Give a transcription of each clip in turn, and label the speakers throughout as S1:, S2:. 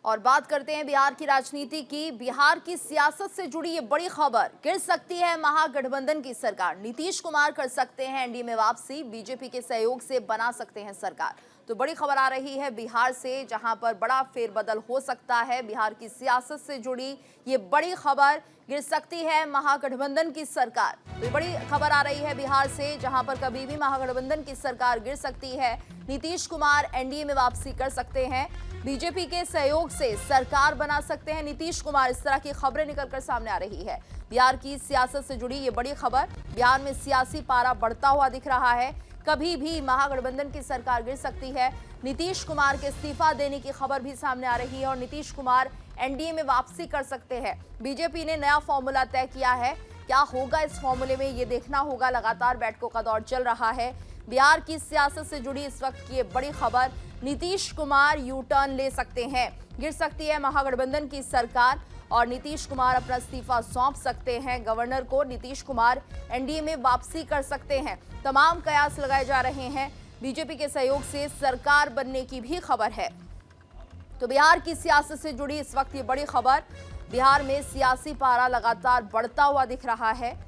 S1: और बात करते हैं बिहार की राजनीति की। बिहार की सियासत से जुड़ी ये बड़ी खबर, गिर सकती है महागठबंधन की सरकार। नीतीश कुमार कर सकते हैं एनडीए में वापसी, बीजेपी के सहयोग से बना सकते हैं सरकार। तो बड़ी खबर आ रही है बिहार से, जहां पर बड़ा फेरबदल हो सकता है। बिहार की सियासत से जुड़ी ये बड़ी खबर, गिर सकती है महागठबंधन की सरकार। तो ये बड़ी खबर आ रही है बिहार से, जहां पर कभी भी महागठबंधन की सरकार गिर सकती है। नीतीश कुमार एनडीए में वापसी कर सकते हैं, बीजेपी के सहयोग से सरकार बना सकते हैं नीतीश कुमार। इस तरह की खबरें निकलकर सामने आ रही है। बिहार की सियासत से जुड़ी ये बड़ी खबर, बिहार में सियासी पारा बढ़ता हुआ दिख रहा है। कभी भी महागठबंधन की सरकार गिर सकती है। नीतीश कुमार के इस्तीफा देने की खबर भी सामने आ रही है और नीतीश कुमार एनडीए में वापसी कर सकते हैं। बीजेपी ने नया फॉर्मूला तय किया है, क्या होगा इस फॉर्मूले में ये देखना होगा। लगातार बैठकों का दौर चल रहा है। बिहार की सियासत से जुड़ी इस वक्त की ये बड़ी खबर, नीतीश कुमार यू टर्न ले सकते हैं, गिर सकती है महागठबंधन की सरकार और नीतीश कुमार अपना इस्तीफा सौंप सकते हैं गवर्नर को। नीतीश कुमार एनडीए में वापसी कर सकते हैं। तमाम कयास लगाए जा रहे हैं। बीजेपी के सहयोग से सरकार बनने की भी खबर है। तो बिहार की सियासत से जुड़ी इस वक्त ये बड़ी खबर, बिहार में सियासी पारा लगातार बढ़ता हुआ दिख रहा है।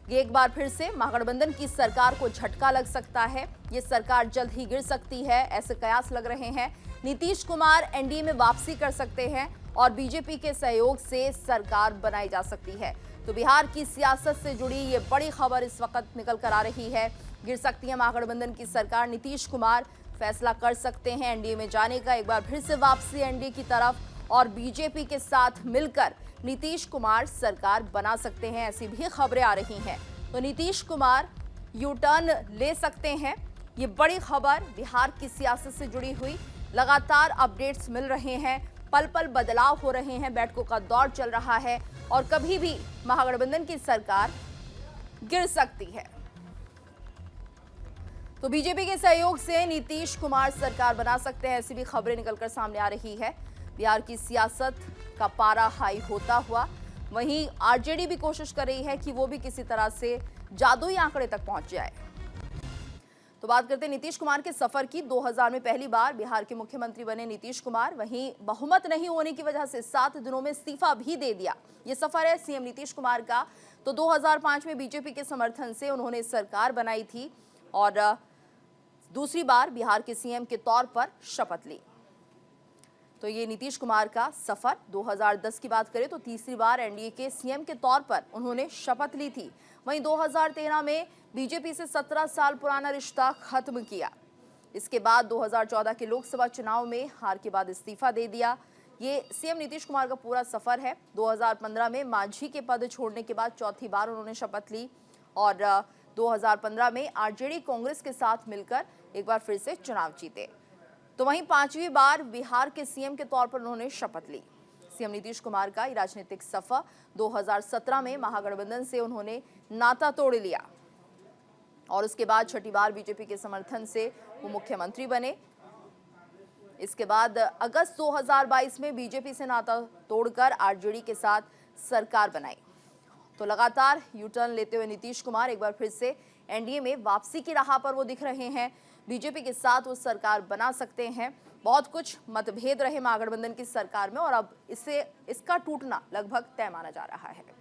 S1: एक बार फिर से महागठबंधन की सरकार को झटका लग सकता है। ये सरकार जल्द ही गिर सकती है, ऐसे कयास लग रहे हैं। नीतीश कुमार एनडीए में वापसी कर सकते हैं और बीजेपी के सहयोग से सरकार बनाई जा सकती है। तो बिहार की सियासत से जुड़ी ये बड़ी खबर इस वक्त निकल कर आ रही है। गिर सकती है महागठबंधन की सरकार, नीतीश कुमार फैसला कर सकते हैं एनडीए में जाने का, एक बार फिर से वापसी एनडीए की तरफ और बीजेपी के साथ मिलकर नीतीश कुमार सरकार बना सकते हैं, ऐसी भी खबरें आ रही हैं। तो नीतीश कुमार यू टर्न ले सकते हैं। ये बड़ी खबर बिहार की सियासत से जुड़ी हुई, लगातार अपडेट्स मिल रहे हैं, पल पल बदलाव हो रहे हैं, बैठकों का दौर चल रहा है और कभी भी महागठबंधन की सरकार गिर सकती है। तो बीजेपी के सहयोग से नीतीश कुमार सरकार बना सकते हैं, ऐसी भी खबरें निकलकर सामने आ रही है। बिहार की सियासत का पारा हाई होता हुआ, वहीं आरजेडी भी कोशिश कर रही है कि वो भी किसी तरह से जादुई आंकड़े तक पहुंच जाए। तो बात करते हैं नीतीश कुमार के सफर की। 2000 में पहली बार बिहार के मुख्यमंत्री बने नीतीश कुमार, वहीं बहुमत नहीं होने की वजह से 7 दिनों में इस्तीफा भी दे दिया। ये सफर है सीएम नीतीश कुमार का। तो 2005 में बीजेपी के समर्थन से उन्होंने सरकार बनाई थी और दूसरी बार बिहार के सीएम के तौर पर शपथ ली। तो ये नीतीश कुमार का सफर। 2010 की बात करें तो तीसरी बार एनडीए के सीएम के तौर पर उन्होंने शपथ ली थी। वहीं 2013 में बीजेपी से 17 साल पुराना रिश्ता खत्म किया। इसके बाद 2014 के लोकसभा चुनाव में हार के बाद इस्तीफा दे दिया। ये सीएम नीतीश कुमार का पूरा सफर है। 2015 में मांझी के पद छोड़ने के बाद चौथी बार उन्होंने शपथ ली और 2015 में आरजेडी कांग्रेस के साथ मिलकर एक बार फिर से चुनाव जीते। तो वहीं 5वीं बार बिहार के सीएम के तौर पर उन्होंने शपथ ली। सीएम नीतीश कुमार का राजनीतिक सफर 2017 में महागठबंधन से उन्होंने नाता तोड़ लिया और उसके बाद छठी बार बीजेपी के समर्थन से वो मुख्यमंत्री बने। इसके बाद अगस्त 2022 में बीजेपी से नाता तोड़कर आरजेडी के साथ सरकार बनाई। तो लगातार यू टर्न लेते हुए नीतीश कुमार एक बार फिर से एनडीए में वापसी की राह पर वो दिख रहे हैं। बीजेपी के साथ वो सरकार बना सकते हैं। बहुत कुछ मतभेद रहे महागठबंधन की सरकार में और अब इसका टूटना लगभग तय माना जा रहा है।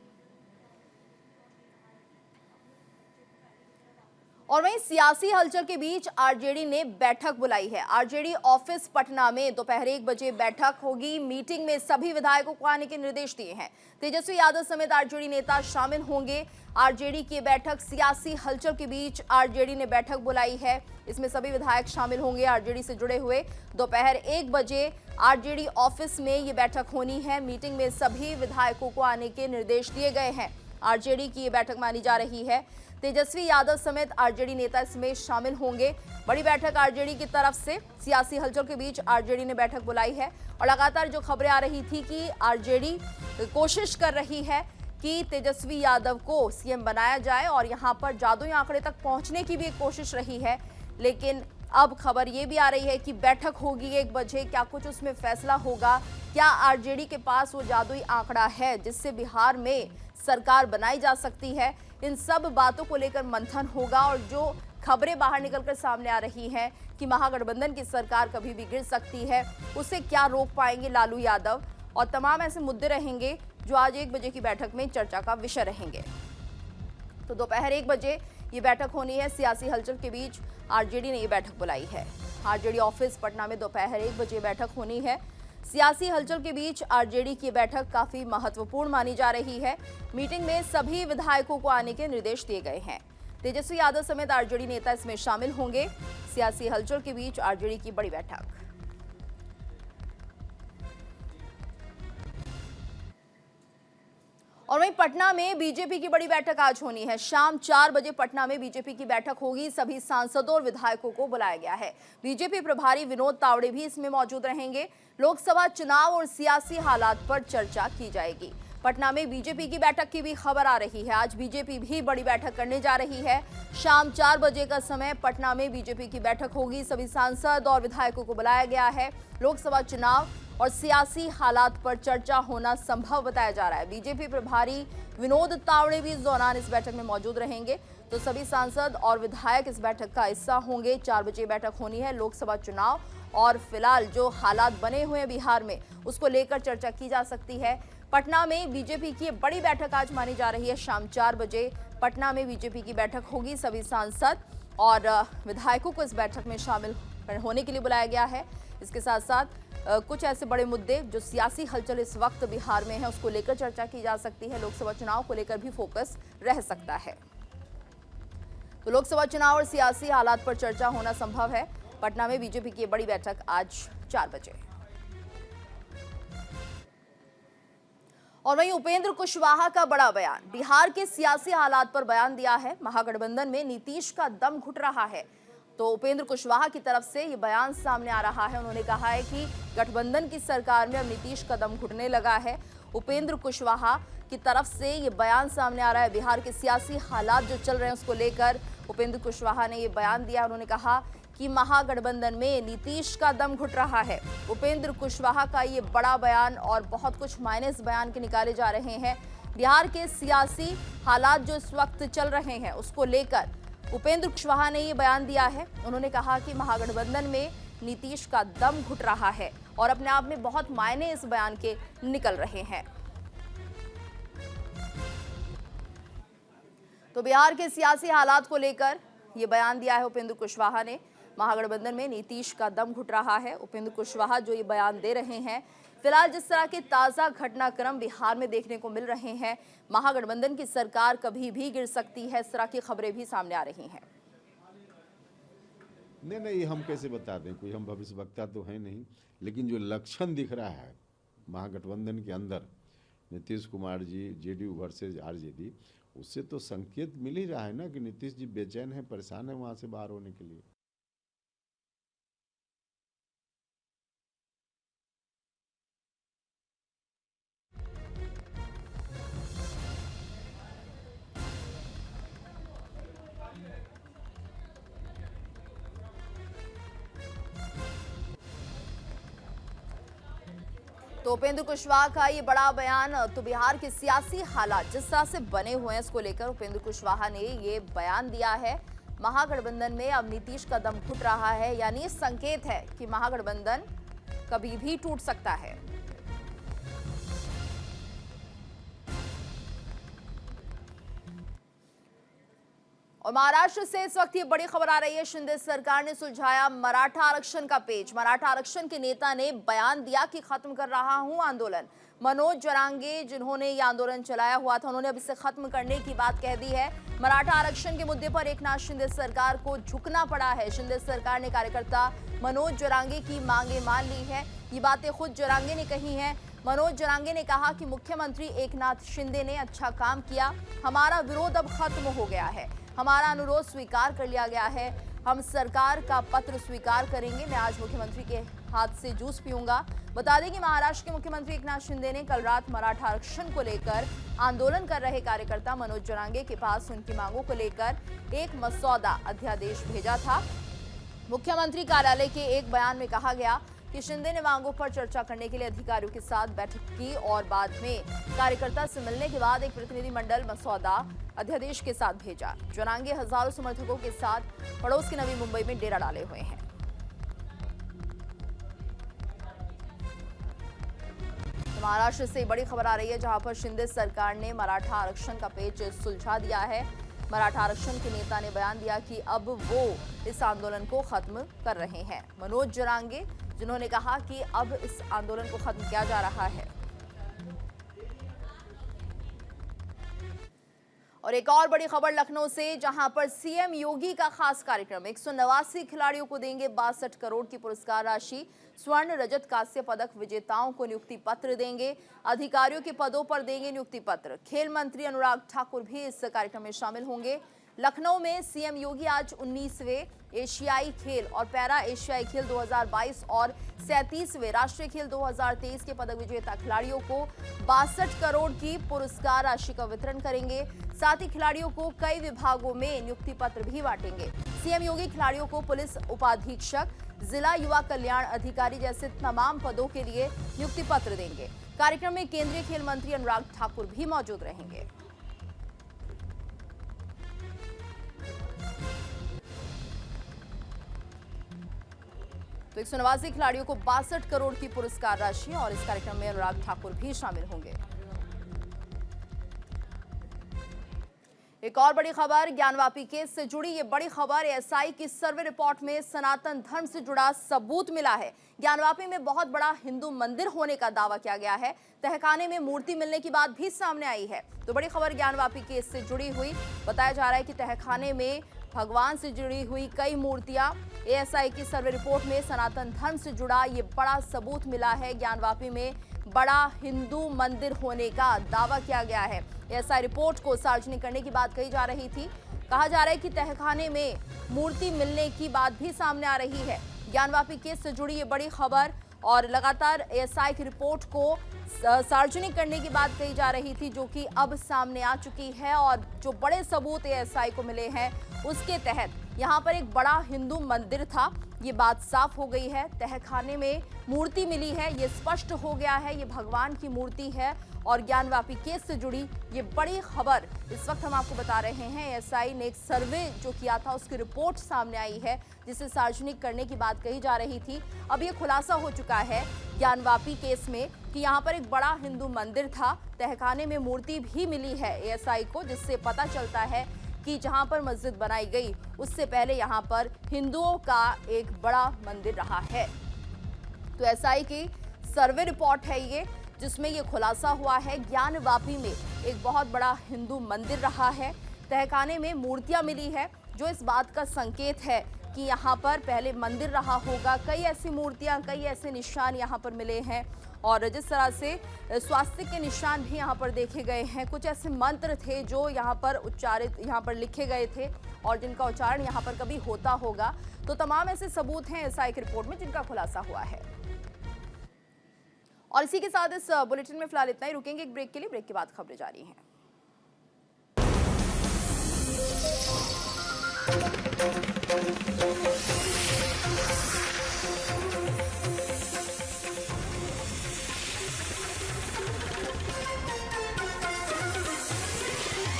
S1: और वहीं सियासी हलचल के बीच आरजेडी ने बैठक बुलाई है। आरजेडी ऑफिस पटना में दोपहर 1 बजे बैठक होगी। मीटिंग में सभी विधायकों को आने के निर्देश दिए हैं। तेजस्वी यादव समेत आरजेडी नेता शामिल होंगे। आरजेडी की बैठक, सियासी हलचल के बीच आरजेडी ने बैठक बुलाई है। इसमें सभी विधायक शामिल होंगे आरजेडी से जुड़े हुए। दोपहर 1 बजे आरजेडी ऑफिस में ये बैठक होनी है। मीटिंग में सभी विधायकों को आने के निर्देश दिए गए हैं। आरजेडी की ये बैठक मानी जा रही है। तेजस्वी यादव समेत आरजेडी नेता इसमें शामिल होंगे। बड़ी बैठक आरजेडी की तरफ से। सियासी हलचल के बीच आरजेडी ने बैठक बुलाई है और लगातार जो खबरें आ रही थी कि आरजेडी कोशिश कर रही है कि तेजस्वी यादव को सीएम बनाया जाए और यहां पर जादुई आंकड़े तक पहुंचने की भी एक कोशिश रही है। लेकिन अब खबर ये भी आ रही है कि बैठक होगी 1 बजे, क्या कुछ उसमें फैसला होगा? क्या आरजेडी के पास वो जादुई आंकड़ा है जिससे बिहार में सरकार बनाई जा सकती है? इन सब बातों को लेकर मंथन होगा और जो खबरें बाहर निकलकर सामने आ रही हैं कि महागठबंधन की सरकार कभी भी गिर सकती है, उसे क्या रोक पाएंगे लालू यादव, और तमाम ऐसे मुद्दे रहेंगे जो आज 1 बजे की बैठक में चर्चा का विषय रहेंगे। तो दोपहर 1 बजे ये बैठक होनी है। सियासी हलचल के बीच आरजेडी ने ये बैठक बुलाई है। आरजेडी ऑफिस पटना में दोपहर 1 बजे बैठक होनी है। सियासी हलचल के बीच आरजेडी की बैठक काफी महत्वपूर्ण मानी जा रही है। मीटिंग में सभी विधायकों को आने के निर्देश दिए गए हैं। तेजस्वी यादव समेत आरजेडी नेता इसमें शामिल होंगे। सियासी हलचल के बीच आरजेडी की बड़ी बैठक। और वहीं पटना में बीजेपी की बड़ी बैठक आज होनी है। शाम 4 बजे पटना में बीजेपी की बैठक होगी। सभी सांसदों और विधायकों को बुलाया गया है। बीजेपी प्रभारी विनोद तावड़े भी इसमें मौजूद रहेंगे। लोकसभा चुनाव और सियासी हालात पर चर्चा की जाएगी। पटना में बीजेपी की बैठक की भी खबर आ रही है। आज बीजेपी भी बड़ी बैठक करने जा रही है। शाम 4 बजे का समय पटना में बीजेपी की बैठक होगी। सभी सांसद और विधायकों को बुलाया गया है। लोकसभा चुनाव और सियासी हालात पर चर्चा होना संभव बताया जा रहा है। बीजेपी प्रभारी विनोद तावड़े भी इस दौरान इस बैठक में मौजूद रहेंगे। तो सभी सांसद और विधायक इस बैठक का हिस्सा होंगे। 4 बजे बैठक होनी है। लोकसभा चुनाव और फिलहाल जो हालात बने हुए हैं बिहार में, उसको लेकर चर्चा की जा सकती है। पटना में बीजेपी की बड़ी बैठक आज मानी जा रही है। शाम 4 बजे पटना में बीजेपी की बैठक होगी। सभी सांसद और विधायकों को इस बैठक में शामिल होने के लिए बुलाया गया है। इसके साथ साथ कुछ ऐसे बड़े मुद्दे जो सियासी हलचल इस वक्त बिहार में है, उसको लेकर चर्चा की जा सकती है। लोकसभा चुनाव को लेकर भी फोकस रह सकता है। तो लोकसभा चुनाव और सियासी हालात पर चर्चा होना संभव है। पटना में बीजेपी की बड़ी बैठक आज 4 बजे। और वहीं उपेंद्र कुशवाहा का बड़ा बयान, बिहार के सियासी हालात पर बयान दिया है। महागठबंधन में नीतीश का दम घुट रहा है। तो उपेंद्र कुशवाहा की तरफ से ये बयान सामने आ रहा है। उन्होंने कहा है कि गठबंधन की सरकार में अब नीतीश का दम घुटने लगा है। उपेंद्र कुशवाहा की तरफ से ये बयान सामने आ रहा है। बिहार के सियासी हालात जो चल रहे हैं उसको लेकर उपेंद्र कुशवाहा ने ये बयान दिया। उन्होंने कहा कि महागठबंधन में नीतीश का दम घुट रहा है। उपेंद्र कुशवाहा का ये बड़ा बयान और बहुत कुछ मायने इस बयान के निकाले जा रहे हैं। बिहार के सियासी हालात जो इस वक्त चल रहे हैं उसको लेकर उपेंद्र कुशवाहा ने ये बयान दिया है। उन्होंने कहा कि महागठबंधन में नीतीश का दम घुट रहा है और अपने आप में बहुत मायने इस बयान के निकल रहे हैं। तो बिहार के सियासी हालात को लेकर ये बयान दिया है उपेंद्र कुशवाहा ने। महागठबंधन में नीतीश का दम घुट रहा है। उपेंद्र कुशवाहा जो ये बयान दे रहे हैं, फिलहाल जिस तरह के ताजा घटनाक्रम बिहार में देखने को मिल रहे हैं, महागठबंधन की सरकार कभी भी गिर सकती है, इस तरह की खबरें भी सामने आ रही हैं।
S2: नहीं, हम कैसे बता दें, कोई हम भविष्यवक्ता तो है नहीं, लेकिन जो लक्षण दिख रहा है महागठबंधन के अंदर, Nitish Kumar ji JDU versus RJD, उससे तो संकेत मिल ही रहा है ना कि नीतीश जी बेचैन है, परेशान है वहां से बाहर होने के लिए।
S1: तो उपेंद्र कुशवाहा का ये बड़ा बयान, तो बिहार के सियासी हालात जिस तरह से बने हुए हैं इसको लेकर उपेंद्र कुशवाहा ने ये बयान दिया है। महागठबंधन में अब नीतीश का दम घुट रहा है, यानी संकेत है कि महागठबंधन कभी भी टूट सकता है। और महाराष्ट्र से इस वक्त ये बड़ी खबर आ रही है। शिंदे सरकार ने सुलझाया मराठा आरक्षण का पेच। मराठा आरक्षण के नेता ने बयान दिया कि खत्म कर रहा हूं आंदोलन। मनोज जरांगे जिन्होंने ये आंदोलन चलाया हुआ था, उन्होंने अब इसे खत्म करने की बात कह दी है। मराठा आरक्षण के मुद्दे पर एकनाथ शिंदे सरकार को झुकना पड़ा है। शिंदे सरकार ने कार्यकर्ता मनोज जरांगे की मांगे मान ली है। ये बातें खुद जरांगे ने कही हैं। मनोज जरांगे ने कहा कि मुख्यमंत्री एकनाथ शिंदे ने अच्छा काम किया, हमारा विरोध अब खत्म हो गया है, हमारा अनुरोध स्वीकार कर लिया गया है, हम सरकार का पत्र स्वीकार करेंगे। मैं आज मुख्यमंत्री के हाथ से जूस पीऊंगा। बता दें कि महाराष्ट्र के मुख्यमंत्री एकनाथ शिंदे ने कल रात मराठा आरक्षण को लेकर आंदोलन कर रहे कार्यकर्ता मनोज जरांगे के पास उनकी मांगों को लेकर एक मसौदा अध्यादेश भेजा था। मुख्यमंत्री कार्यालय के एक बयान में कहा गया कि शिंदे ने मांगों पर चर्चा करने के लिए अधिकारियों के साथ बैठक की और बाद में कार्यकर्ता से मिलने के बाद एक प्रतिनिधिमंडल मसौदा अध्यादेश के साथ भेजा। जनांगे हजारों समर्थकों के साथ पड़ोस की नवी मुंबई में डेरा डाले हुए हैं। महाराष्ट्र से बड़ी खबर आ रही है, जहां पर शिंदे सरकार ने मराठा आरक्षण का पेच सुलझा दिया है। मराठा आरक्षण के नेता ने बयान दिया कि अब वो इस आंदोलन को खत्म कर रहे हैं। मनोज जरांगे, जिन्होंने कहा कि अब इस आंदोलन को खत्म किया जा रहा है। और एक और बड़ी खबर लखनऊ से, जहां पर सीएम योगी का खास कार्यक्रम। 189 खिलाड़ियों को देंगे 62 करोड़ की पुरस्कार राशि। स्वर्ण, रजत, कांस्य पदक विजेताओं को नियुक्ति पत्र देंगे। अधिकारियों के पदों पर देंगे नियुक्ति पत्र। खेल मंत्री अनुराग ठाकुर भी इस कार्यक्रम में शामिल होंगे। लखनऊ में सीएम योगी आज 19वें एशियाई खेल और पैरा एशियाई खेल 2022 और 37वें राष्ट्रीय खेल 2023 के पदक विजेता खिलाड़ियों को 62 करोड़ की पुरस्कार राशि का वितरण करेंगे। साथ ही खिलाड़ियों को कई विभागों में नियुक्ति पत्र भी बांटेंगे। सीएम योगी खिलाड़ियों को पुलिस उपाधीक्षक, जिला युवा कल्याण अधिकारी जैसे तमाम पदों के लिए नियुक्ति पत्र देंगे। कार्यक्रम में केंद्रीय खेल मंत्री अनुराग ठाकुर भी मौजूद रहेंगे। तो 189 खिलाड़ियों को 62 करोड़ की पुरस्कार राशि और इस कार्यक्रम में अनुराग ठाकुर भी शामिल होंगे। एक और बड़ी खबर, ज्ञानवापी केस से जुड़ी ये बड़ी खबर। एएसआई की सर्वे रिपोर्ट में सनातन धर्म से जुड़ा सबूत मिला है। ज्ञानवापी में बहुत बड़ा हिंदू मंदिर होने का दावा किया गया है। तहखाने में मूर्ति मिलने की बात भी सामने आई है। तो बड़ी खबर ज्ञानवापी केस से जुड़ी हुई। बताया जा रहा है कि तहखाने में भगवान से जुड़ी हुई कई मूर्तियां। एएसआई की सर्वे रिपोर्ट में सनातन धर्म से जुड़ा ये बड़ा सबूत मिला है। ज्ञानवापी में बड़ा हिंदू मंदिर होने का दावा किया गया है। एएसआई रिपोर्ट को सार्वजनिक करने की बात कही जा रही थी। कहा जा रहा है कि तहखाने में मूर्ति मिलने की बात भी सामने आ रही है। ज्ञानवापी केस से जुड़ी ये बड़ी खबर और लगातार एएसआई की रिपोर्ट को सार्वजनिक करने की बात कही जा रही थी, जो कि अब सामने आ चुकी है। और जो बड़े सबूत एएसआई को मिले हैं उसके तहत यहाँ पर एक बड़ा हिंदू मंदिर था, ये बात साफ हो गई है। तहखाने में मूर्ति मिली है, ये स्पष्ट हो गया है, ये भगवान की मूर्ति है। और ज्ञानवापी केस से जुड़ी ये बड़ी खबर इस वक्त हम आपको बता रहे हैं। एएसआई ने एक सर्वे जो किया था उसकी रिपोर्ट सामने आई है, जिसे सार्वजनिक करने की बात कही जा रही थी। अब ये खुलासा हो चुका है ज्ञानवापी केस में कि यहाँ पर एक बड़ा हिंदू मंदिर था। तहखाने में मूर्ति भी मिली है एएसआई को, जिससे पता चलता है कि जहां पर मस्जिद बनाई गई उससे पहले यहां पर हिंदुओं का एक बड़ा मंदिर रहा है। तो एएसआई की सर्वे रिपोर्ट है ये, जिसमें ये खुलासा हुआ है ज्ञानवापी में एक बहुत बड़ा हिंदू मंदिर रहा है। तहखाने में मूर्तियां मिली है, जो इस बात का संकेत है कि यहाँ पर पहले मंदिर रहा होगा। कई ऐसी मूर्तियां, कई ऐसे निशान यहाँ पर मिले हैं। और जिस तरह से स्वास्तिक के निशान भी यहाँ पर देखे गए हैं, कुछ ऐसे मंत्र थे जो यहाँ पर उच्चारित, यहाँ पर लिखे गए थे और जिनका उच्चारण यहाँ पर कभी होता होगा। तो तमाम ऐसे सबूत हैं एएसआई की रिपोर्ट में जिनका खुलासा हुआ है। और इसी के साथ इस बुलेटिन में फिलहाल इतना ही। रुकेंगे एक ब्रेक के लिए, ब्रेक के बाद खबरें जारी हैं।